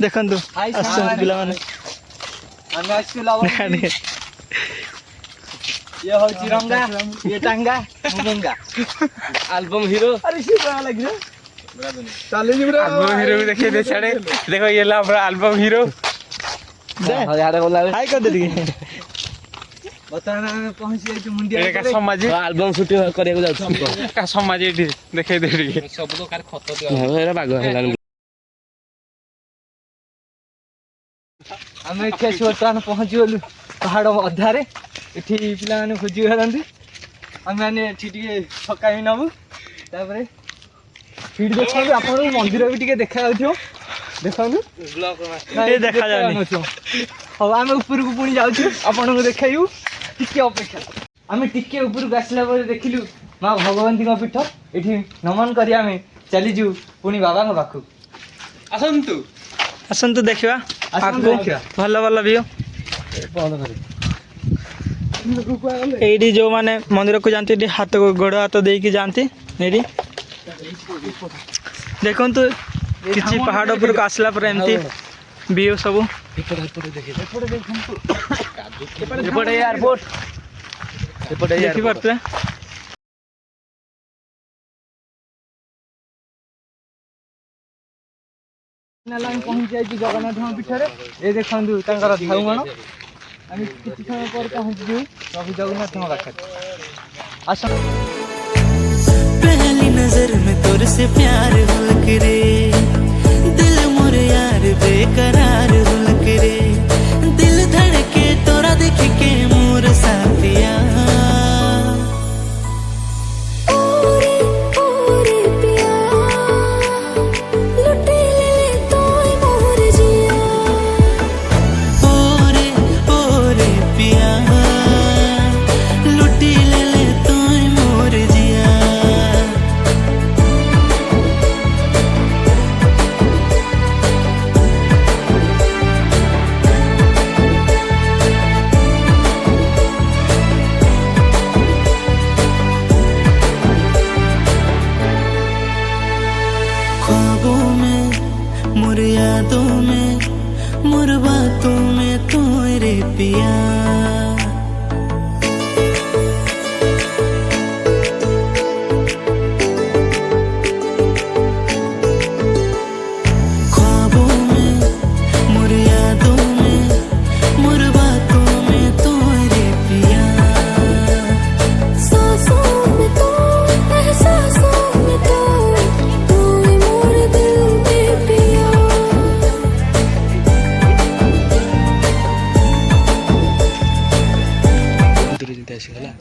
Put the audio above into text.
देखନ୍ତୁ ପିଲାମାନେ ये हो चिरंगा ये टांगा मुंगा एल्बम हीरो अरे सी बड़ा लग रहा चले जी ब्रो एल्बम हीरो भी देखिए दे छड़े देखो ये ला एल्बम हीरो दे यार बोला हाय कर दे दिए बताना में पहुंच गई तो मुंडिया एका समाज एल्बम शूटिंग करे जाऊ का समाज एठी देखे दे रे सब तो कार खत दिया एरा बाग हेलान हमें केस वर्तमान पहुंच गलु पहाड़ अधारे एठी पिला माने खोजी गरंती हम माने एठी टिके थकाई नबु तापरे फीड देखो आपण मंदिर भी टिके देखा जाउथो देखनु ब्लॉक ए देखा जाउनी अब हम ऊपर को पुणी जाउछु आपण को देखाइउ टिके अपेक्षा हम टिके ऊपर को आसला पर देखिलु मां भगवंती को पीठ एठी नमन करी हमें चली जु पुणी बाबा को पाखु आसंतु आसंतु देखिबा आसंतु देखिबा भल भल व्यू बंद करी एडी जो माने मंदिर को जानते हाथ को गोड़ हाथ दे के जानते एडी देखो तो किछि पहाड़ ऊपर को आसला पर एमती व्यू सब एपटे एयरपोर्ट एपटे देखि परते लाइन पहुंच जाई जगन्नाथ पीठ रे ए देखंदु तांकर धाउमण আমি কিছু সময় পর পৌঁছবো প্রভু জগন্নাথ পাখে आसा पहली नजर में तोर से प्यार हुलक रे दिल मोर यार बेकरार हुलक रे दिल धड़के तोरा देख के मोर साथिया मोर यादों में मोर बातों में तू रे पिया ख्वाबों में मोर यादों में मोर बातों में तू रे पिया सांसों में तू एहसासों में तू मोर दिल दूर जिते आसी गला